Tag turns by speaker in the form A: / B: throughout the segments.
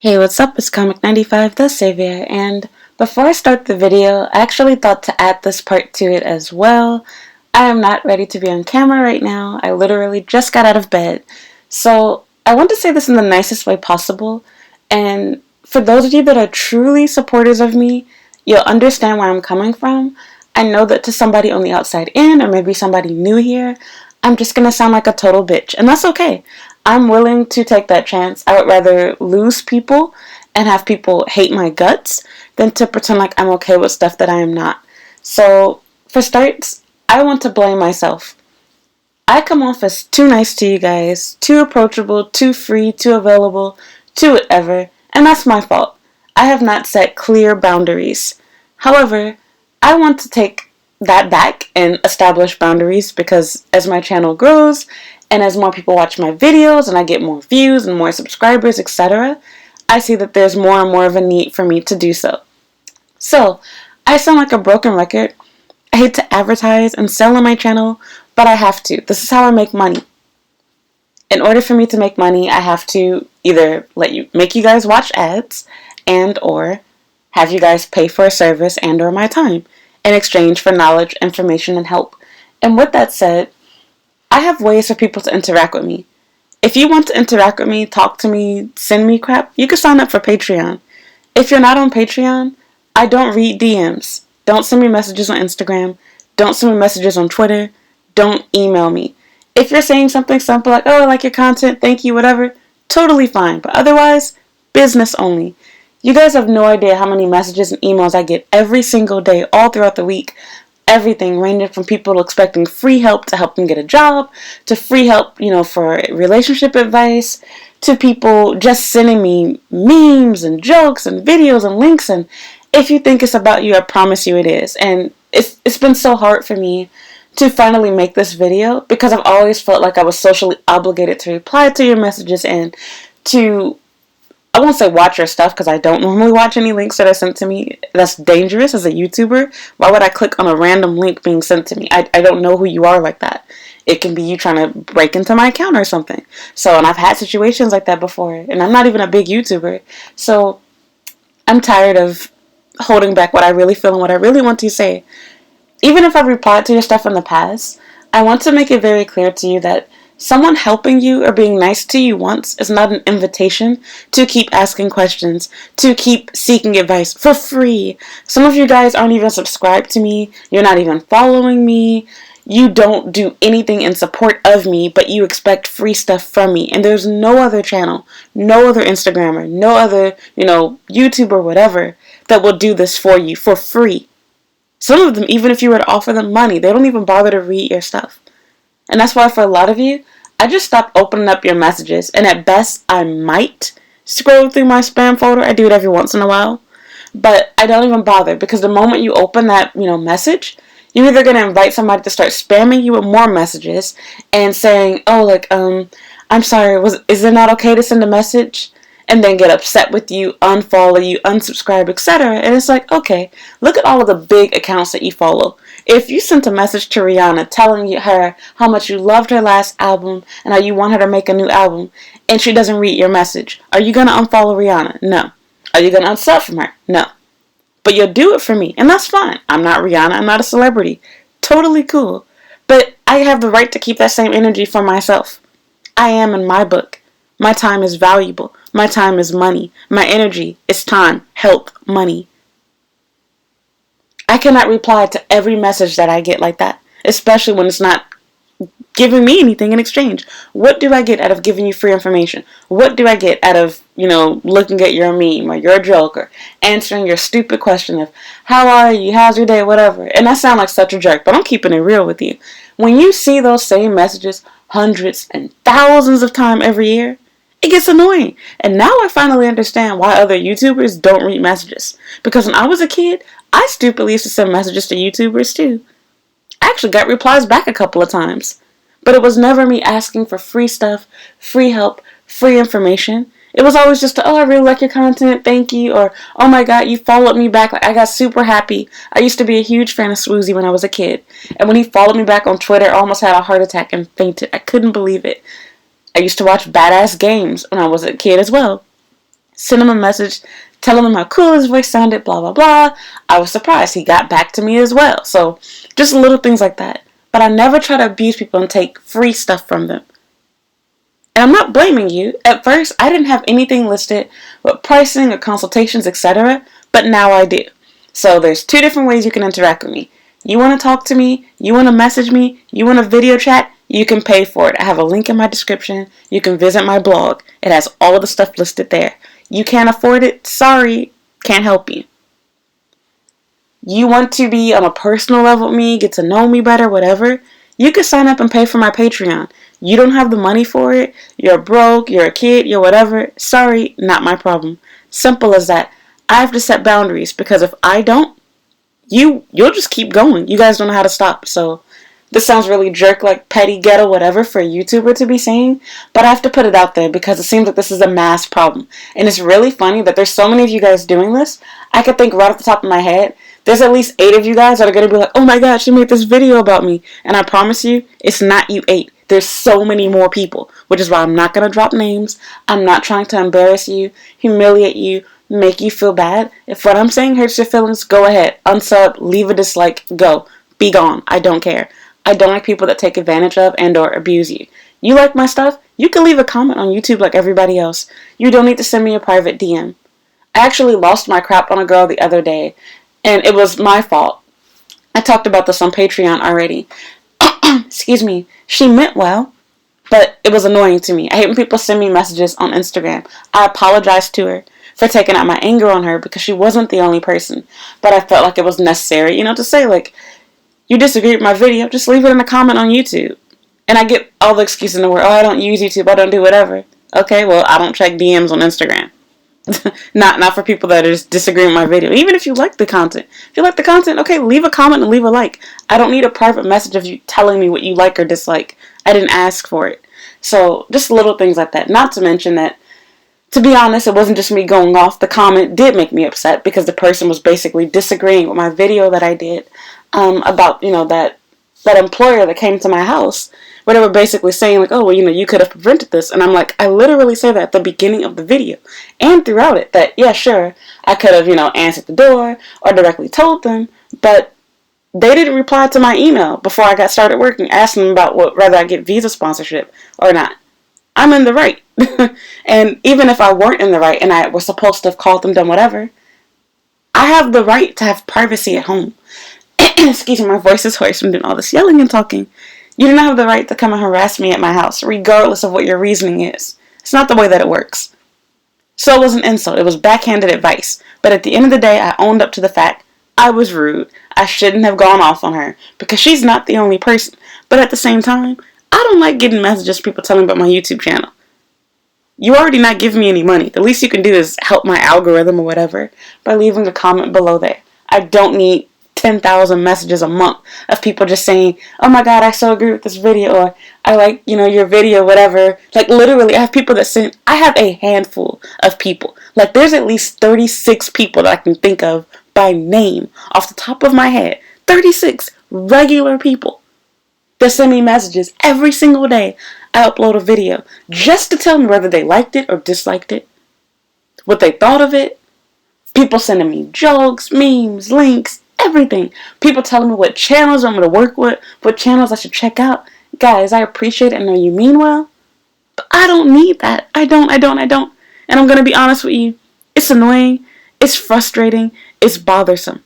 A: Hey, what's up? It's Comic95 the Savior, and before I start the video, I actually thought to add this part to it as well. I am not ready to be on camera right now. I literally just got out of bed. So, I want to say this in the nicest way possible, and for those of you that are truly supporters of me, you'll understand where I'm coming from. I know that to somebody on the outside in, or maybe somebody new here, I'm just gonna sound like a total bitch, and that's okay. I'm willing to take that chance. I would rather lose people and have people hate my guts than to pretend like I'm okay with stuff that I am not. So, for starts, I want to blame myself. I come off as too nice to you guys, too approachable, too free, too available, too whatever, and that's my fault. I have not set clear boundaries. However, I want to take that back and establish boundaries because as my channel grows and as more people watch my videos and I get more views and more subscribers, etc., I see that there's more and more of a need for me to do so. So, I sound like a broken record. I hate to advertise and sell on my channel, but I have to. This is how I make money. In order for me to make money, I have to either make you guys watch ads and or have you guys pay for a service and or my time in exchange for knowledge, information, and help. And with that said, I have ways for people to interact with me. If you want to interact with me, talk to me, send me crap, you can sign up for Patreon. If you're not on Patreon, I don't read DMs. Don't send me messages on Instagram. Don't send me messages on Twitter. Don't email me. If you're saying something simple like, oh, I like your content, thank you, whatever, totally fine. But otherwise, business only. You guys have no idea how many messages and emails I get every single day, all throughout the week. Everything ranging from people expecting free help to help them get a job, to free help, for relationship advice, to people just sending me memes and jokes and videos and links. And if you think it's about you, I promise you it is. And it's been so hard for me to finally make this video because I've always felt like I was socially obligated to reply to your messages and to, I won't say watch your stuff because I don't normally watch any links that are sent to me. That's dangerous as a YouTuber. Why would I click on a random link being sent to me? I don't know who you are like that. It can be you trying to break into my account or something. So, and I've had situations like that before. And I'm not even a big YouTuber. So, I'm tired of holding back what I really feel and what I really want to say. Even if I've replied to your stuff in the past, I want to make it very clear to you that someone helping you or being nice to you once is not an invitation to keep asking questions, to keep seeking advice for free. Some of you guys aren't even subscribed to me. You're not even following me. You don't do anything in support of me, but you expect free stuff from me. And there's no other channel, no other Instagrammer, no other, YouTuber, whatever, that will do this for you for free. Some of them, even if you were to offer them money, they don't even bother to read your stuff. And that's why for a lot of you, I just stopped opening up your messages. And at best, I might scroll through my spam folder. I do it every once in a while. But I don't even bother because the moment you open that, message, you're either going to invite somebody to start spamming you with more messages and saying, oh, I'm sorry, is it not okay to send a message? And then get upset with you, unfollow you, unsubscribe, etc. And it's like, okay, look at all of the big accounts that you follow. If you sent a message to Rihanna telling her how much you loved her last album and how you want her to make a new album, and she doesn't read your message, are you going to unfollow Rihanna? No. Are you going to unsub from her? No. But you'll do it for me, and that's fine. I'm not Rihanna. I'm not a celebrity. Totally cool. But I have the right to keep that same energy for myself. I am in my book. My time is valuable. My time is money. My energy is time, health, money. I cannot reply to every message that I get like that, especially when it's not giving me anything in exchange. What do I get out of giving you free information? What do I get out of, looking at your meme or your joke or answering your stupid question of, how are you, how's your day, whatever. And I sound like such a jerk, but I'm keeping it real with you. When you see those same messages hundreds and thousands of times every year, it gets annoying. And now I finally understand why other YouTubers don't read messages. Because when I was a kid, I stupidly used to send messages to YouTubers too. I actually got replies back a couple of times. But it was never me asking for free stuff, free help, free information. It was always just, oh, I really like your content, thank you. Or, oh my God, you followed me back. Like, I got super happy. I used to be a huge fan of Swoozy when I was a kid. And when he followed me back on Twitter, I almost had a heart attack and fainted. I couldn't believe it. I used to watch Badass Games when I was a kid as well. sent him a message telling him how cool his voice sounded, blah, blah, blah. I was surprised. He got back to me as well. So just little things like that. But I never try to abuse people and take free stuff from them. And I'm not blaming you. At first, I didn't have anything listed with pricing or consultations, etc. But now I do. So there's 2 different ways you can interact with me. You want to talk to me, you want to message me, you want a video chat, you can pay for it. I have a link in my description. You can visit my blog. It has all of the stuff listed there. You can't afford it? Sorry, can't help you. You want to be on a personal level with me, get to know me better, whatever, you can sign up and pay for my Patreon. You don't have the money for it, you're broke, you're a kid, you're whatever, sorry, not my problem. Simple as that. I have to set boundaries because if I don't, you'll just keep going. You guys don't know how to stop. So this sounds really jerk, like petty, ghetto, whatever for a YouTuber to be saying, but I have to put it out there because it seems like this is a mass problem. And it's really funny that there's so many of you guys doing this. I could think right off the top of my head, there's at least 8 of you guys that are going to be like, oh my god, she made this video about me. And I promise you, it's not you 8. There's so many more people, which is why I'm not going to drop names. I'm not trying to embarrass you, humiliate you, make you feel bad. If what I'm saying hurts your feelings, go ahead. Unsub, leave a dislike, go. Be gone. I don't care. I don't like people that take advantage of and or abuse you. You like my stuff? You can leave a comment on YouTube like everybody else. You don't need to send me a private DM. I actually lost my crap on a girl the other day, and it was my fault. I talked about this on Patreon already. Excuse me. She meant well, but it was annoying to me. I hate when people send me messages on Instagram. I apologized to her for taking out my anger on her because she wasn't the only person. But I felt like it was necessary, to say, like, you disagree with my video, just leave it in a comment on YouTube. And I get all the excuses in the world. Oh, I don't use YouTube. I don't do whatever. Okay, well, I don't check DMs on Instagram. not for people that are just disagreeing with my video. Even if you like the content. If you like the content, okay, leave a comment and leave a like. I don't need a private message of you telling me what you like or dislike. I didn't ask for it. So, just little things like that. Not to mention that, to be honest, it wasn't just me going off. The comment did make me upset because the person was basically disagreeing with my video that I did about, that employer that came to my house, where they were basically saying, like, oh, well, you could have prevented this. And I'm like, I literally say that at the beginning of the video and throughout it, that, yeah, sure, I could have, answered the door or directly told them, but they didn't reply to my email before I got started working, asking them about whether I get visa sponsorship or not. I'm in the right. And even if I weren't in the right and I was supposed to have called them, done whatever, I have the right to have privacy at home. Excuse me, my voice is hoarse from doing all this yelling and talking. You do not have the right to come and harass me at my house, regardless of what your reasoning is. It's not the way that it works. So it was an insult. It was backhanded advice. But at the end of the day, I owned up to the fact I was rude. I shouldn't have gone off on her because she's not the only person. But at the same time, I don't like getting messages from people telling me about my YouTube channel. You already not giving me any money. The least you can do is help my algorithm or whatever by leaving a comment below there. I don't need 10,000 messages a month of people just saying, oh my god, I so agree with this video, or I like, your video, whatever. Like, literally, I have people that send, I have a handful of people. Like, there's at least 36 people that I can think of by name off the top of my head. 36 regular people that send me messages every single day. I upload a video just to tell me whether they liked it or disliked it, what they thought of it. People sending me jokes, memes, links, everything. People telling me what channels I'm going to work with, what channels I should check out. Guys, I appreciate it and know you mean well, but I don't need that. I don't. And I'm going to be honest with you. It's annoying. It's frustrating. It's bothersome.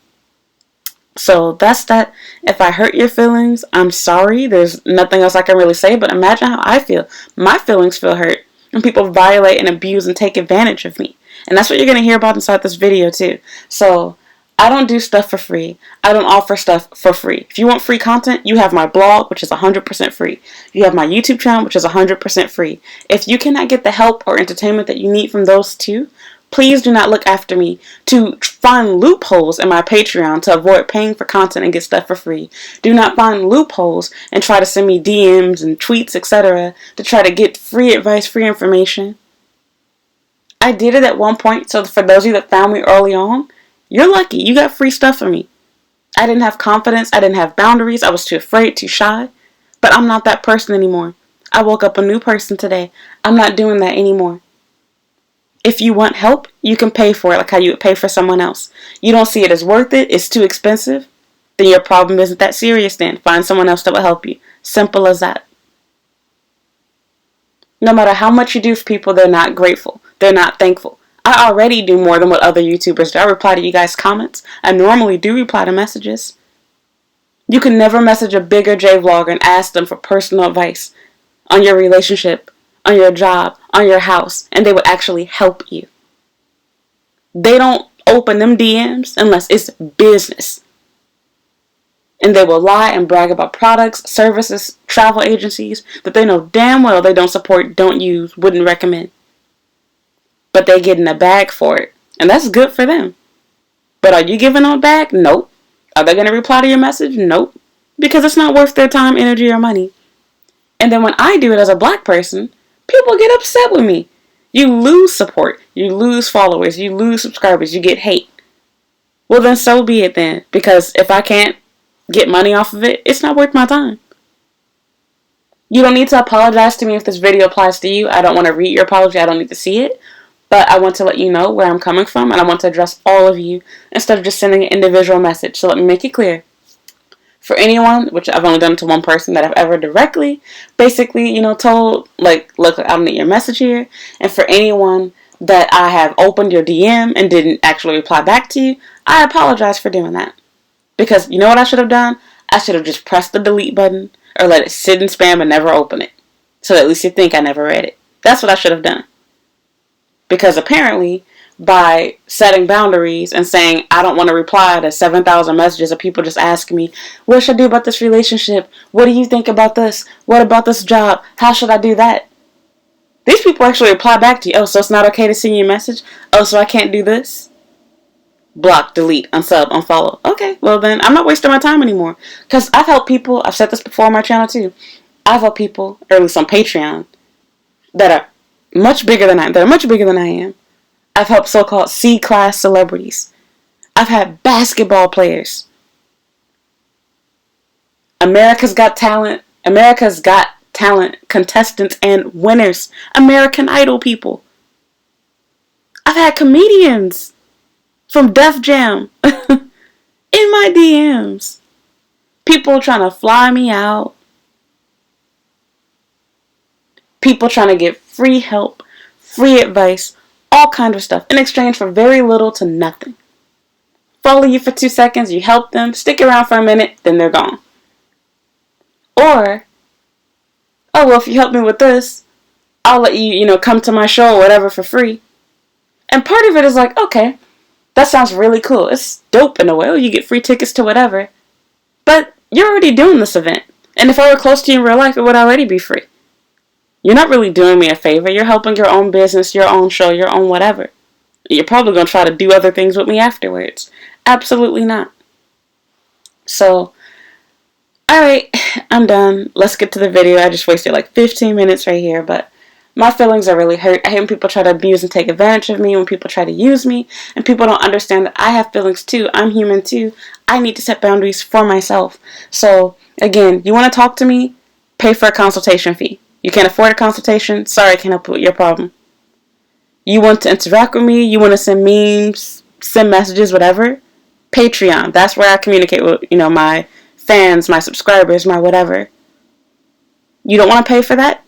A: So that's that. If I hurt your feelings, I'm sorry. There's nothing else I can really say, but imagine how I feel. My feelings feel hurt when people violate and abuse and take advantage of me. And that's what you're going to hear about inside this video too. So I don't do stuff for free. I don't offer stuff for free. If you want free content, you have my blog, which is 100% free. You have my YouTube channel, which is 100% free. If you cannot get the help or entertainment that you need from those two, please do not look after me to find loopholes in my Patreon to avoid paying for content and get stuff for free. Do not find loopholes and try to send me DMs and tweets, etc. to try to get free advice, free information. I did it at one point, so for those of you that found me early on, you're lucky. You got free stuff from me. I didn't have confidence. I didn't have boundaries. I was too afraid, too shy. But I'm not that person anymore. I woke up a new person today. I'm not doing that anymore. If you want help, you can pay for it like how you would pay for someone else. You don't see it as worth it, it's too expensive, then your problem isn't that serious then. Find someone else that will help you. Simple as that. No matter how much you do for people, they're not grateful. They're not thankful. I already do more than what other YouTubers do. I reply to you guys' comments. I normally do reply to messages. You can never message a bigger J vlogger and ask them for personal advice on your relationship, on your job, on your house, and they would actually help you. They don't open them DMs unless it's business. And they will lie and brag about products, services, travel agencies that they know damn well they don't support, don't use, wouldn't recommend. But they get in a bag for it. And that's good for them. But are you giving them a bag? Nope. Are they going to reply to your message? Nope. Because it's not worth their time, energy, or money. And then when I do it as a black person, people get upset with me. You lose support. You lose followers. You lose subscribers. You get hate. Well, then so be it then. Because if I can't get money off of it, it's not worth my time. You don't need to apologize to me if this video applies to you. I don't want to read your apology. I don't need to see it. But I want to let you know where I'm coming from, and I want to address all of you instead of just sending an individual message. So let me make it clear. For anyone, which I've only done it to one person that I've ever directly, basically, told, like, look, I don't need your message here. And for anyone that I have opened your DM and didn't actually reply back to you, I apologize for doing that. Because you know what I should have done? I should have just pressed the delete button or let it sit in spam and never open it. So at least you think I never read it. That's what I should have done. Because apparently, by setting boundaries and saying, I don't want to reply to 7,000 messages of people just asking me, what should I do about this relationship? What do you think about this? What about this job? How should I do that? These people actually reply back to you. Oh, so it's not okay to send you a message? Oh, so I can't do this? Block, delete, unsub, unfollow. Okay, well then, I'm not wasting my time anymore. Because I've helped people, I've said this before on my channel too, I've helped people, or at least on Patreon, that are much bigger than I am. I've helped so-called C-class celebrities. I've had basketball players. America's Got Talent contestants and winners. American Idol people. I've had comedians from Def Jam in my DMs. People trying to fly me out. People trying to get free help, free advice, all kind of stuff in exchange for very little to nothing. Follow you for 2 seconds, you help them, stick around for a minute, then they're gone. Or, oh well, if you help me with this, I'll let you, come to my show or whatever for free. And part of it is like, okay, that sounds really cool. It's dope in a way. You get free tickets to whatever. But you're already doing this event. And if I were close to you in real life, it would already be free. You're not really doing me a favor. You're helping your own business, your own show, your own whatever. You're probably going to try to do other things with me afterwards. Absolutely not. So, alright, I'm done. Let's get to the video. I just wasted like 15 minutes right here, but my feelings are really hurt. I hate when people try to abuse and take advantage of me, when people try to use me, and people don't understand that I have feelings too. I'm human too. I need to set boundaries for myself. So, again, you want to talk to me? Pay for a consultation fee. You can't afford a consultation? Sorry, I can't help with your problem. You want to interact with me? You want to send memes, send messages, whatever? Patreon. That's where I communicate with, my fans, my subscribers, my whatever. You don't want to pay for that?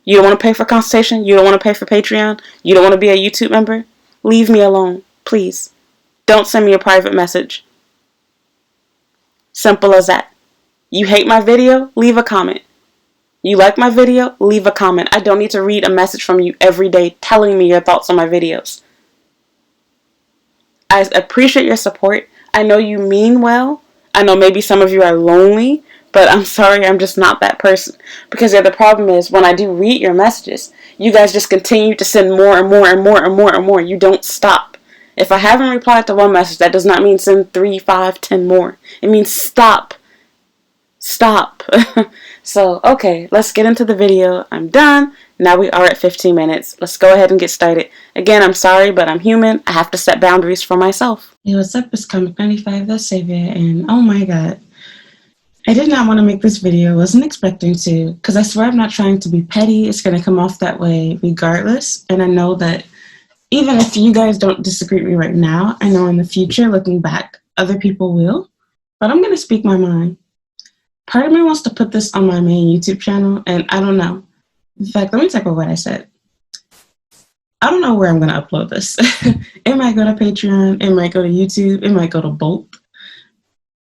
A: You don't want to pay for consultation? You don't want to pay for Patreon? You don't want to be a YouTube member? Leave me alone, please. Don't send me a private message. Simple as that. You hate my video? Leave a comment. You like my video? Leave a comment. I don't need to read a message from you every day telling me your thoughts on my videos. I appreciate your support. I know you mean well. I know maybe some of you are lonely, but I'm sorry, I'm just not that person. Because the problem is, when I do read your messages, you guys just continue to send more and more and more and more and more. You don't stop. If I haven't replied to one message, that does not mean send 3, 5, 10 more. It means stop. Stop. So, okay, let's get into the video. I'm done. Now we are at 15 minutes. Let's go ahead and get started. Again, I'm sorry, but I'm human. I have to set boundaries for myself. Hey, what's up? It's Comic 95, the Savior, and oh my god. I did not want to make this video. Wasn't expecting to, because I swear I'm not trying to be petty. It's going to come off that way regardless, and I know that Even if you guys don't disagree with me right now, I know in the future, looking back, other people will. But I'm going to speak my mind. Part of me wants to put this on my main YouTube channel, and I don't know. In fact, let me type out what I said. I don't know where I'm going to upload this. It might go to Patreon, it might go to YouTube, it might go to both.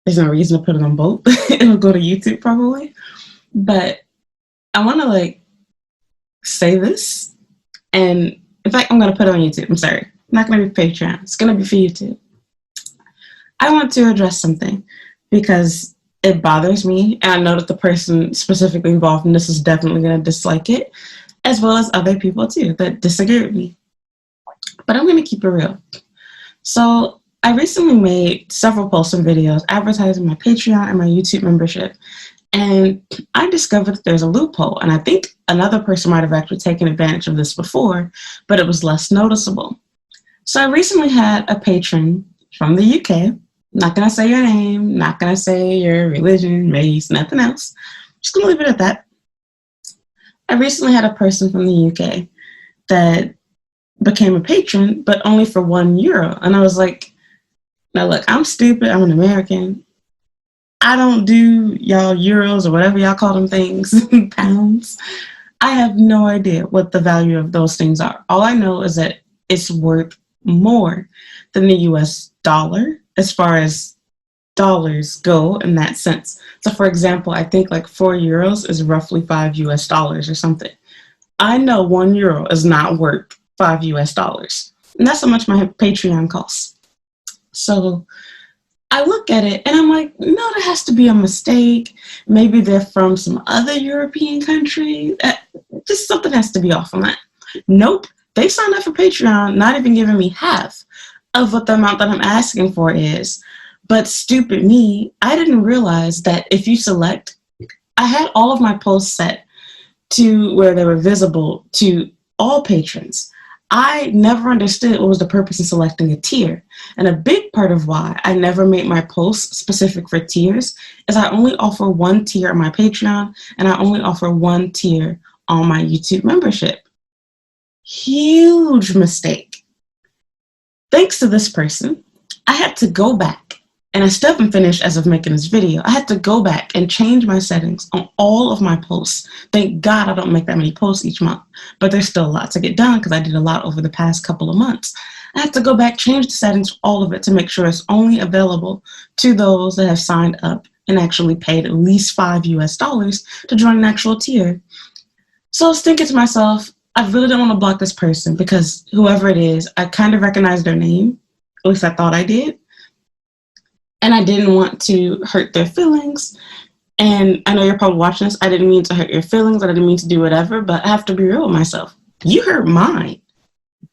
A: There's no reason to put it on both. It'll go to YouTube probably. But I want to say this, and in fact, I'm going to put it on YouTube. I'm sorry. I'm not going to be Patreon. It's going to be for YouTube. I want to address something because it bothers me, and I know that the person specifically involved in this is definitely going to dislike it, as well as other people too that disagree with me. But I'm going to keep it real. So I recently made several posts and videos advertising my Patreon and my YouTube membership, and I discovered that there's a loophole, and I think another person might have actually taken advantage of this before, but it was less noticeable. So I recently had a patron from the UK. Not going to say your name, not going to say your religion, race, nothing else. Just going to leave it at that. I recently had a person from the UK that became a patron, but only for €1. And I was like, now look, I'm stupid. I'm an American. I don't do y'all euros or whatever y'all call them things, pounds. I have no idea what the value of those things are. All I know is that it's worth more than the US dollar as far as dollars go in that sense. So for example, I think €4 is roughly $5 or something. I know €1 is not worth $5. And that's how much my Patreon costs. So I look at it and I'm like, no, there has to be a mistake. Maybe they're from some other European country. Just something has to be off on that. Nope. They signed up for Patreon, not even giving me half of what the amount that I'm asking for is. But stupid me, I didn't realize that if you select, I had all of my posts set to where they were visible to all patrons. I never understood what was the purpose of selecting a tier. And a big part of why I never made my posts specific for tiers is I only offer one tier on my Patreon and I only offer one tier on my YouTube membership. Huge mistake. Thanks to this person, I had to go back, and I still haven't finished as of making this video. I had to go back and change my settings on all of my posts. Thank God I don't make that many posts each month, but there's still a lot to get done because I did a lot over the past couple of months. I had to go back, change the settings for all of it to make sure it's only available to those that have signed up and actually paid at least $5 to join an actual tier. So I was thinking to myself, I really don't want to block this person because whoever it is, I kind of recognize their name. At least I thought I did. And I didn't want to hurt their feelings. And I know you're probably watching this. I didn't mean to hurt your feelings. I didn't mean to do whatever, but I have to be real with myself. You hurt mine.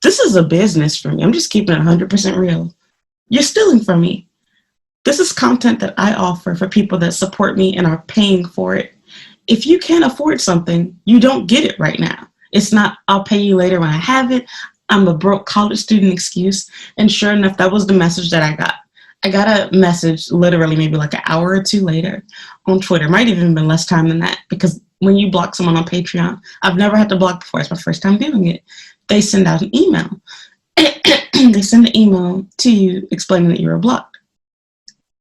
A: This is a business for me. I'm just keeping it 100% real. You're stealing from me. This is content that I offer for people that support me and are paying for it. If you can't afford something, you don't get it right now. It's not, I'll pay you later when I have it. I'm a broke college student excuse. And sure enough, that was the message that I got. I got a message literally maybe an hour or two later on Twitter. Might even have been less time than that because when you block someone on Patreon, I've never had to block before. It's my first time doing it. They send out an email. They send an email to you explaining that you were blocked.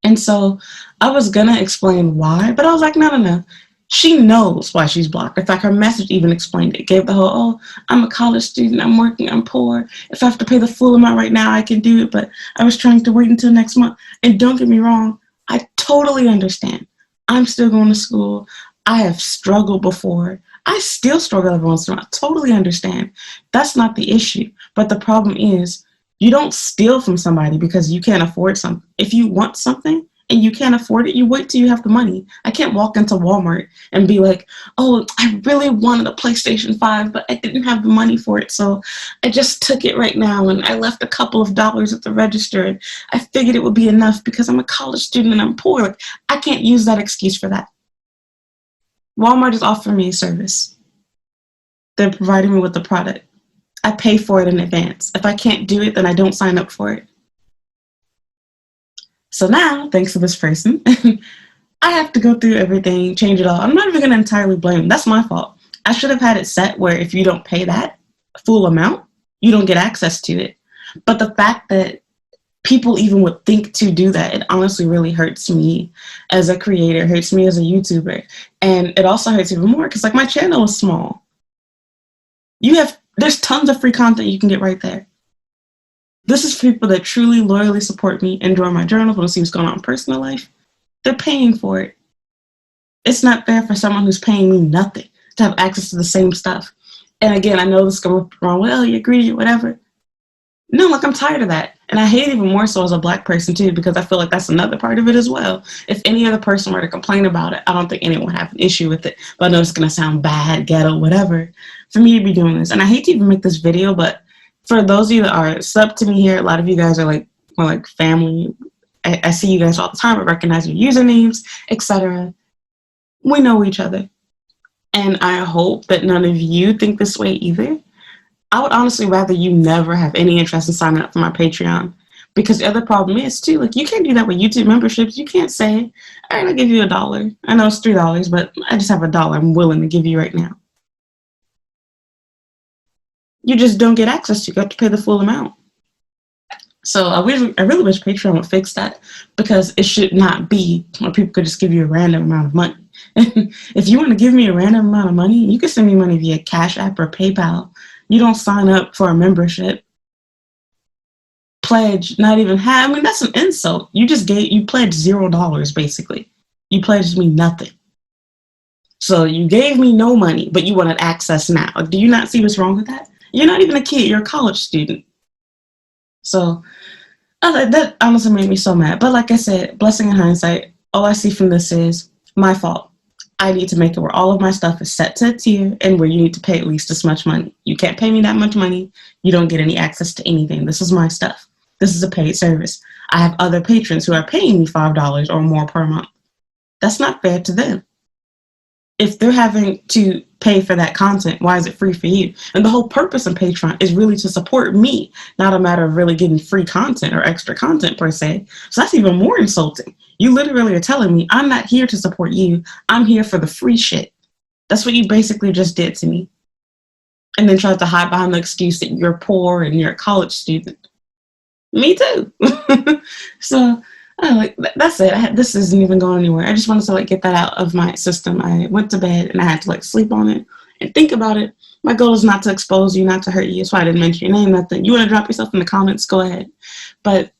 A: And so I was going to explain why, but I was like, no. She knows why she's blocked. In fact, her message even explained it. Gave the whole, oh, I'm a college student, I'm working, I'm poor. If I have to pay the full amount right now, I can do it, but I was trying to wait until next month. And don't get me wrong, I totally understand. I'm still going to school. I have struggled before. I still struggle every once in a while. I totally understand. That's not the issue. But the problem is, you don't steal from somebody because you can't afford something. If you want something, and you can't afford it, you wait till you have the money. I can't walk into Walmart and be like, oh, I really wanted a PlayStation 5, but I didn't have the money for it, so I just took it right now, and I left a couple of dollars at the register, and I figured it would be enough because I'm a college student and I'm poor. Like, I can't use that excuse for that. Walmart is offering me a service. They're providing me with the product. I pay for it in advance. If I can't do it, then I don't sign up for it. So now, thanks to this person, I have to go through everything, change it all. I'm not even going to entirely blame them. That's my fault. I should have had it set where if you don't pay that full amount, You don't get access to it. But the fact that people even would think to do that, it honestly really hurts me as a creator, hurts me as a YouTuber. And it also hurts even more because like my channel is small. There's tons of free content you can get right there. This is for people that truly loyally support me, enjoy my journals, want to see what's going on in personal life. They're paying for it. It's not fair for someone who's paying me nothing to have access to the same stuff. And again, I know this is going wrong. Well, you're greedy or whatever. No, like I'm tired of that. And I hate it even more so as a Black person too, because I feel like that's another part of it as well. If any other person were to complain about it, I don't think anyone would have an issue with it. But I know it's going to sound bad, ghetto, whatever, for me to be doing this. And I hate to even make this video, but for those of you that are sub to me here, a lot of you guys are like more like family. I see you guys all the time. I recognize your usernames, etc. We know each other. And I hope that none of you think this way either. I would honestly rather you never have any interest in signing up for my Patreon. Because the other problem is too, like you can't do that with YouTube memberships. You can't say, all right, I'll give you $1. I know it's $3, but I just have $1 I'm willing to give you right now. You just don't get access to it. You have to pay the full amount. So I really wish Patreon would fix that, because it should not be where people could just give you a random amount of money. If you want to give me a random amount of money, you can send me money via Cash App or PayPal. You don't sign up for a membership. Pledge, not even have. I mean, that's an insult. You pledged $0 basically. You pledged me nothing. So you gave me no money, but you wanted access now. Do you not see what's wrong with that? You're not even a kid. You're a college student. So that honestly made me so mad. But like I said, blessing in hindsight, all I see from this is my fault. I need to make it where all of my stuff is set to a tier and where you need to pay at least this much money. You can't pay me that much money. You don't get any access to anything. This is my stuff. This is a paid service. I have other patrons who are paying me $5 or more per month. That's not fair to them. If they're having to pay for that content, why is it free for you? And the whole purpose of Patreon is really to support me, not a matter of really getting free content or extra content per se. So that's even more insulting. You literally are telling me I'm not here to support you. I'm here for the free shit. That's what you basically just did to me. And then tried to hide behind the excuse that you're poor and you're a college student. Me too. So that's it. This isn't even going anywhere. I just wanted to get that out of my system. I went to bed and I had to sleep on it and think about it. My goal is not to expose you, not to hurt you. That's why I didn't mention your name, nothing. You want to drop yourself in the comments, go ahead. But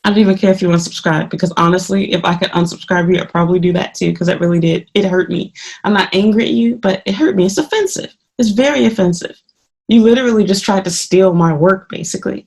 A: I don't even care if you unsubscribe, because honestly, if I could unsubscribe you, I'd probably do that too, because it really did. It hurt me. I'm not angry at you, but it hurt me. It's offensive. It's very offensive. You literally just tried to steal my work, basically.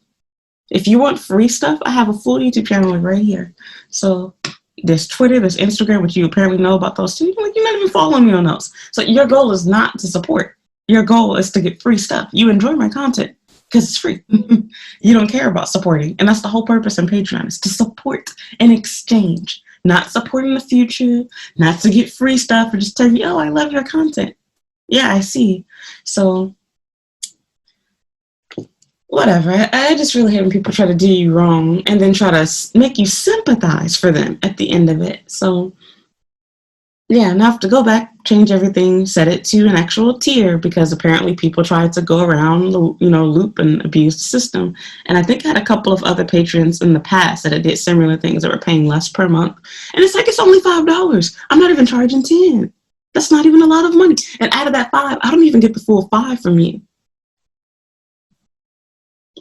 A: If you want free stuff, I have a full YouTube channel right here. So there's Twitter, there's Instagram, which you apparently know about those too. You're not even following me on those. So your goal is not to support. Your goal is to get free stuff. You enjoy my content because it's free. You don't care about supporting. And that's the whole purpose in Patreon, is to support and exchange. Not supporting the future, not to get free stuff or just tell you, oh, I love your content. Yeah, I see. So whatever. I just really hate when people try to do you wrong and then try to make you sympathize for them at the end of it. So yeah, now I have to go back, change everything, set it to an actual tier, because apparently people tried to go around, loop and abuse the system. And I think I had a couple of other patrons in the past that did similar things that were paying less per month. And it's only $5. I'm not even charging 10. That's not even a lot of money. And out of that 5, I don't even get the full 5 from you.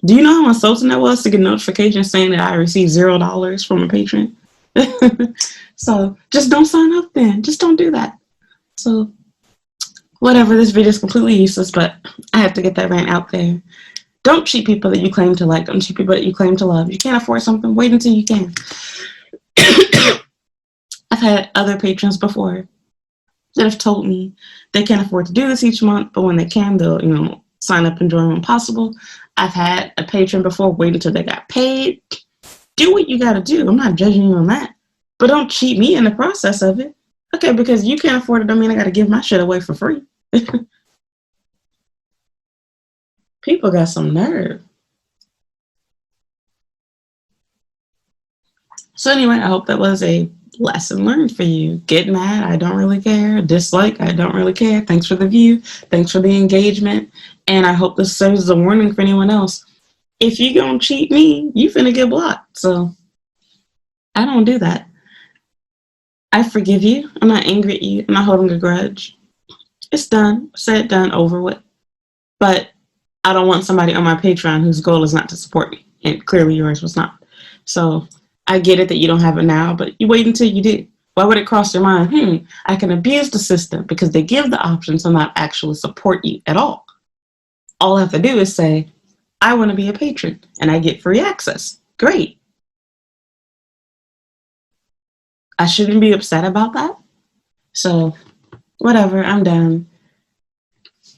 A: Do you know how insulting that was to get a notification saying that I received $0 from a patron? So just don't sign up then. Just don't do that. So whatever, this video is completely useless, but I have to get that rant out there. Don't cheat people that you claim to like. Don't cheat people that you claim to love. You can't afford something, wait until you can. I've had other patrons before that have told me they can't afford to do this each month, but when they can, they'll, sign up and join when possible. I've had a patron before wait until they got paid. Do what you gotta do. I'm not judging you on that. But don't cheat me in the process of it. Okay, because you can't afford it, don't mean I gotta give my shit away for free. People got some nerve. So anyway, I hope that was a Lesson learned for you. Get mad, I don't really care. Dislike, I don't really care. Thanks for the view. Thanks for the engagement. And I hope this serves as a warning for anyone else. If you gonna cheat me, you finna get blocked. So I don't do that. I forgive you. I'm not angry at you. I'm not holding a grudge. It's done. Said, done, over with. But I don't want somebody on my Patreon whose goal is not to support me. And clearly yours was not. So I get it that you don't have it now, but you wait until you do. Why would it cross your mind, I can abuse the system because they give the option to not actually support you at all. All I have to do is say, I want to be a patron and I get free access. Great. I shouldn't be upset about that. So whatever, I'm done.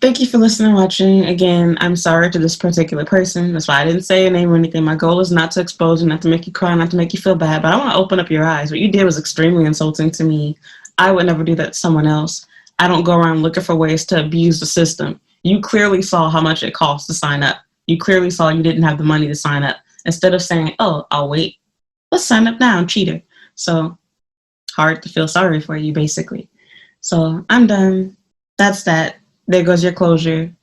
A: Thank you for listening and watching. Again, I'm sorry to this particular person. That's why I didn't say a name or anything. My goal is not to expose you, not to make you cry, not to make you feel bad, but I want to open up your eyes. What you did was extremely insulting to me. I would never do that to someone else. I don't go around looking for ways to abuse the system. You clearly saw how much it costs to sign up. You clearly saw you didn't have the money to sign up. Instead of saying, oh, I'll wait, let's sign up now, cheater. So hard to feel sorry for you, basically. So I'm done. That's that. There goes your closure.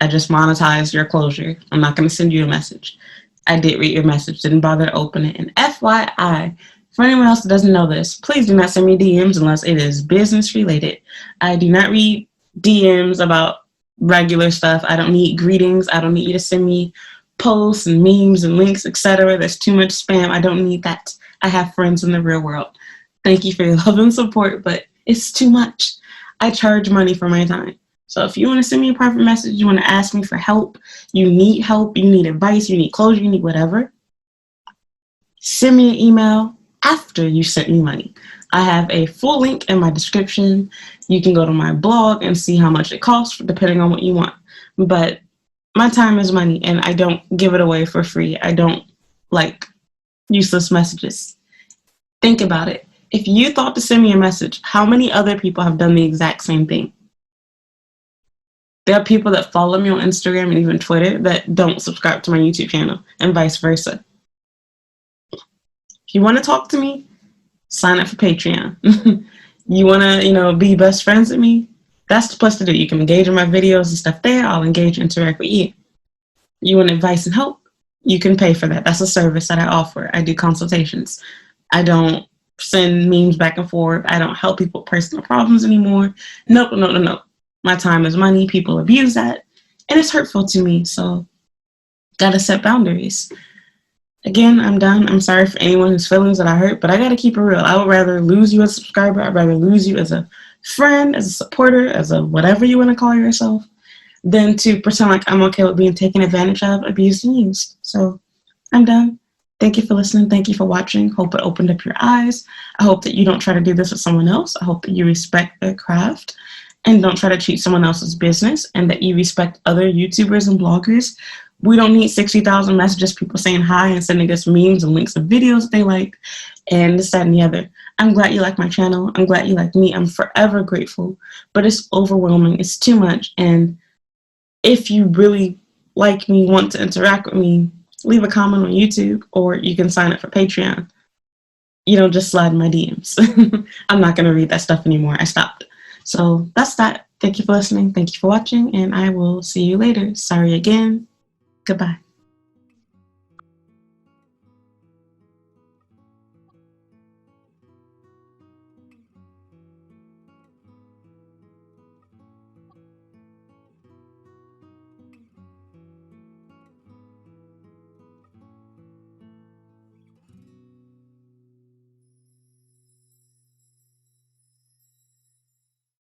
A: I just monetized your closure. I'm not going to send you a message. I did read your message, didn't bother to open it. And FYI, for anyone else that doesn't know this, please do not send me DMs unless it is business related. I do not read DMs about regular stuff. I don't need greetings. I don't need you to send me posts and memes and links, etc. There's too much spam. I don't need that. I have friends in the real world. Thank you for your love and support, but it's too much. I charge money for my time. So if you want to send me a private message, you want to ask me for help, you need advice, you need closure, you need whatever, send me an email after you sent me money. I have a full link in my description. You can go to my blog and see how much it costs depending on what you want. But my time is money and I don't give it away for free. I don't like useless messages. Think about it. If you thought to send me a message, how many other people have done the exact same thing? There are people that follow me on Instagram and even Twitter that don't subscribe to my YouTube channel and vice versa. If you want to talk to me, sign up for Patreon. You want to, be best friends with me? That's the place to do. You can engage in my videos and stuff there. I'll engage and interact with you. You want advice and help? You can pay for that. That's a service that I offer. I do consultations. I don't send memes back and forth. I don't help people with personal problems anymore. Nope. My time is money. People abuse that. And it's hurtful to me. So, gotta set boundaries. Again, I'm done. I'm sorry for anyone whose feelings that I hurt, but I gotta keep it real. I would rather lose you as a subscriber. I'd rather lose you as a friend, as a supporter, as a whatever you want to call yourself, than to pretend like I'm okay with being taken advantage of, abused, and used. So, I'm done. Thank you for listening. Thank you for watching. Hope it opened up your eyes. I hope that you don't try to do this with someone else. I hope that you respect their craft and don't try to treat someone else's business, and that you respect other YouTubers and bloggers. We don't need 60,000 messages, people saying hi and sending us memes and links of videos they like, and this, that, and the other. I'm glad you like my channel. I'm glad you like me. I'm forever grateful, but it's overwhelming. It's too much. And if you really like me, want to interact with me, leave a comment on YouTube, or you can sign up for Patreon. You don't just slide in my DMs. I'm not going to read that stuff anymore. I stopped. So that's that. Thank you for listening. Thank you for watching, and I will see you later. Sorry again. Goodbye.